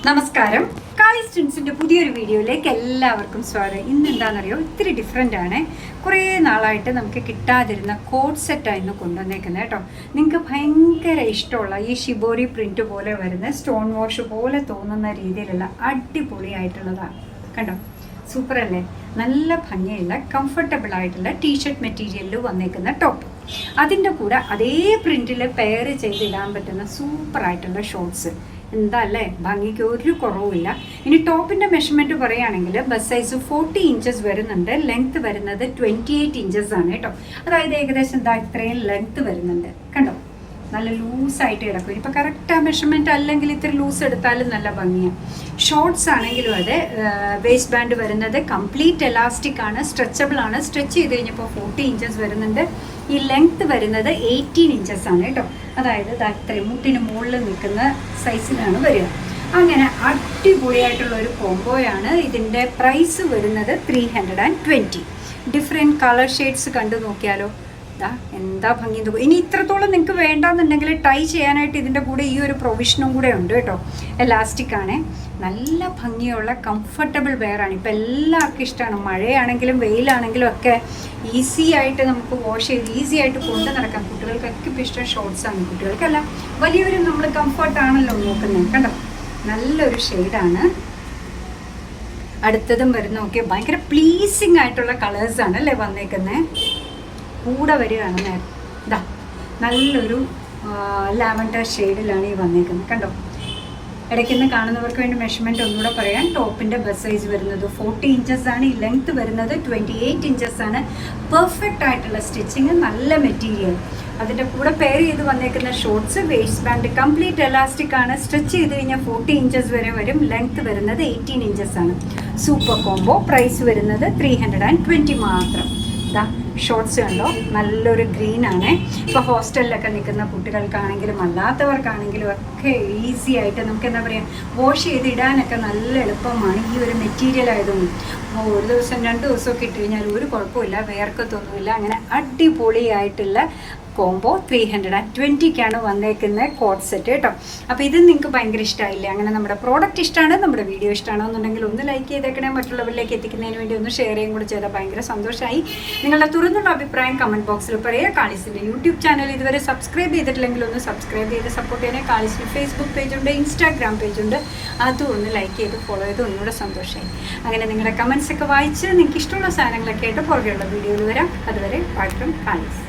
നമസ്കാരം. കാളി സ്റ്റിൻസിൻ്റെ പുതിയൊരു വീഡിയോയിലേക്ക് എല്ലാവർക്കും സ്വാഗതം. ഇന്ന് എന്താണെന്നറിയോ, ഇത്തിരി ഡിഫറെൻ്റ് ആണ്. കുറേ നാളായിട്ട് നമുക്ക് കിട്ടാതിരുന്ന കോഡ് സെറ്റാണ് ഇന്ന് കൊണ്ടുവന്നേക്കുന്നത് കേട്ടോ. നിങ്ങൾക്ക് ഭയങ്കര ഇഷ്ടമുള്ള ഈ ഷിബോരി പ്രിൻറ്റ് പോലെ വരുന്ന സ്റ്റോൺ വാഷ് പോലെ തോന്നുന്ന രീതിയിലുള്ള അടിപൊളിയായിട്ടുള്ളതാണ്. കണ്ടോ, സൂപ്പർ അല്ലേ? നല്ല ഭംഗിയുള്ള കംഫർട്ടബിൾ ആയിട്ടുള്ള ടീഷർട്ട് മെറ്റീരിയലിൽ വന്നേക്കുന്ന ടോപ്പ്. അതിൻ്റെ കൂടെ അതേ പ്രിൻറ്റിൽ പെയർ ചെയ്തിടാൻ പറ്റുന്ന സൂപ്പറായിട്ടുള്ള ഷോർട്ട്സ്. എന്താ അല്ലേ, ഭംഗിക്ക് ഒരു കുറവുമില്ല. ഇനി ടോപ്പിൻ്റെ മെഷർമെൻറ്റ് പറയുകയാണെങ്കിൽ ബസ് സൈസ് 40 ഇഞ്ചസ് വരുന്നുണ്ട്. ലെങ്ത്ത് വരുന്നത് 28 ഇഞ്ചസ് ആണ് കേട്ടോ. അതായത് ഏകദേശം എന്താ ഇത്രയും ലെങ്ത്ത് വരുന്നുണ്ട്. കണ്ടോ, നല്ല ലൂസായിട്ട് കിടക്കും. ഇപ്പോൾ കറക്റ്റ് ആ മെഷർമെൻറ്റ് അല്ലെങ്കിൽ ഇത്തിരി ലൂസ് എടുത്താലും നല്ല ഭംഗിയാണ്. ഷോർട്ട്സ് ആണെങ്കിലും അതെ, വേസ്റ്റ് ബാൻഡ് വരുന്നത് കംപ്ലീറ്റ് എലാസ്റ്റിക് ആണ്, സ്ട്രെച്ചബിൾ ആണ്. സ്ട്രെച്ച് ചെയ്ത് കഴിഞ്ഞപ്പോൾ 40 ഇഞ്ചസ് വരുന്നുണ്ട്. ഈ ലെങ്ത്ത് വരുന്നത് 18 ഇഞ്ചസ് ആണ് കേട്ടോ. അതായത് ഇത്രയും മുട്ടിന് മുകളിൽ നിൽക്കുന്ന സൈസിലാണ് വരിക. അങ്ങനെ അടിപൊളിയായിട്ടുള്ള ഒരു കോംബോയാണ്. ഇതിൻ്റെ പ്രൈസ് വരുന്നത് 320. ഡിഫറെൻറ്റ് കളർ ഷെയ്ഡ്സ് കണ്ടു നോക്കിയാലോ, എന്താ ഭംഗി. ഇനി ഇത്രത്തോളം നിങ്ങൾക്ക് വേണ്ടാന്നുണ്ടെങ്കിൽ ടൈ ചെയ്യാനായിട്ട് ഇതിൻ്റെ കൂടെ ഈ ഒരു പ്രൊവിഷനും കൂടെ ഉണ്ട് കേട്ടോ. എലാസ്റ്റിക് ആണ്, നല്ല ഭംഗിയുള്ള കംഫർട്ടബിൾ വെയറാണ്. ഇപ്പം എല്ലാവർക്കും ഇഷ്ടമാണ്. മഴയാണെങ്കിലും വെയിലാണെങ്കിലും ഒക്കെ ഈസി ആയിട്ട് നമുക്ക് വാഷ് ചെയ്ത് ഈസി ആയിട്ട് കൊണ്ടു നടക്കാം. കുട്ടികൾക്കൊക്കെ ഇപ്പം ഇഷ്ടം ഷോർട്ട്സാണ്. കുട്ടികൾക്കല്ല, വലിയവരും നമ്മൾ കംഫർട്ടാണല്ലോ നോക്കുന്നത്. കണ്ടോ, നല്ലൊരു ഷെയ്ഡാണ്. അടുത്തതും വരുന്ന നോക്കിയാൽ ഭയങ്കര പ്ലീസിങ് ആയിട്ടുള്ള കളേഴ്സാണ് അല്ലേ വന്നേക്കുന്നത്. കൂടെ വരികയാണ് ഇതാ നല്ലൊരു ലാവൻഡർ ഷെയ്ഡിലാണ് ഈ വന്നേക്കുന്നത്. കണ്ടോ, ഇടയ്ക്കുന്ന കാണുന്നവർക്ക് വേണ്ടി മെഷർമെൻറ്റ് ഒന്നുകൂടെ പറയാം. ടോപ്പിൻ്റെ ബസ് സൈസ് വരുന്നത് 40 ഇഞ്ചസ് ആണ്. ഈ ലെങ്ത്ത് വരുന്നത് 28 ഇഞ്ചസ് ആണ്. പെർഫെക്റ്റ് ആയിട്ടുള്ള സ്റ്റിച്ചിങ്, നല്ല മെറ്റീരിയൽ. അതിൻ്റെ കൂടെ പെയർ ചെയ്ത് വന്നേക്കുന്ന shorts, waste band complete elastic ആണ്. സ്ട്രെച്ച് ചെയ്ത് കഴിഞ്ഞാൽ 40 ഇഞ്ചസ് വരെ വരും. ലെങ്ത്ത് വരുന്നത് 18 ഇഞ്ചസ് ആണ്. Super combo. പ്രൈസ് വരുന്നത് 320 മാത്രം. ഇതാ ഷോർട്ട്സ് കണ്ടോ, നല്ലൊരു ഗ്രീൻ ആണ്. ഇപ്പോൾ ഹോസ്റ്റലിലൊക്കെ നിൽക്കുന്ന കുട്ടികൾക്കാണെങ്കിലും അല്ലാത്തവർക്കാണെങ്കിലും ഒക്കെ ഈസി ആയിട്ട് നമുക്ക് എന്താ പറയുക, വാഷ് ചെയ്ത് ഇടാനൊക്കെ നല്ല എളുപ്പമാണ് ഈ ഒരു മെറ്റീരിയൽ ആയതുകൊണ്ട്. ഒരു ദിവസം 2 ദിവസമൊക്കെ ഇട്ട് കഴിഞ്ഞാൽ ഒരു കുഴപ്പമില്ല, വേർക്കത്തൊന്നുമില്ല. അങ്ങനെ അടിപൊളിയായിട്ടുള്ള കോംബോ 320ക്കാണ് വന്നേക്കുന്ന കോഡ് സെറ്റ് കേട്ടോ. അപ്പോൾ ഇത് നിങ്ങൾക്ക് ഭയങ്കര ഇഷ്ടമായില്ലേ? അങ്ങനെ നമ്മുടെ പ്രോഡക്റ്റ് ഇഷ്ടമാണ്, നമ്മുടെ വീഡിയോ ഇഷ്ടമാണോ എന്നുണ്ടെങ്കിൽ ഒന്ന് ലൈക്ക് ചെയ്തേക്കണേ. മറ്റുള്ളവരിലേക്ക് എത്തിക്കുന്നതിന് വേണ്ടി ഒന്ന് ഷെയർ ചെയ്യും കൂടി ചെയ്താൽ ഭയങ്കര സന്തോഷമായി. നിങ്ങളുടെ തുറന്നുള്ള അഭിപ്രായം കമൻറ്റ് ബോക്സിൽ പറയുക. കാളിസിൻ്റെ യൂട്യൂബ് ചാനൽ ഇതുവരെ സബ്സ്ക്രൈബ് ചെയ്തിട്ടില്ലെങ്കിൽ ഒന്ന് സബ്സ്ക്രൈബ് ചെയ്ത് സപ്പോർട്ട് ചെയ്യണേ. കാളിസിന് ഫേസ്ബുക്ക് പേജുണ്ട്, ഇൻസ്റ്റാഗ്രാം പേജുണ്ട്. അതും ഒന്ന് ലൈക്ക് ചെയ്ത് ഫോളോ ചെയ്ത് ഒന്നുകൂടെ സന്തോഷമായി. അങ്ങനെ നിങ്ങളുടെ കമൻസ് ഒക്കെ വായിച്ച് നിങ്ങൾക്ക് ഇഷ്ടമുള്ള സാധനങ്ങളൊക്കെ ആയിട്ട് പുറകെയുള്ള വീഡിയോയിൽ വരാം. അതുവരെ പാട്ടും കാളിസ്.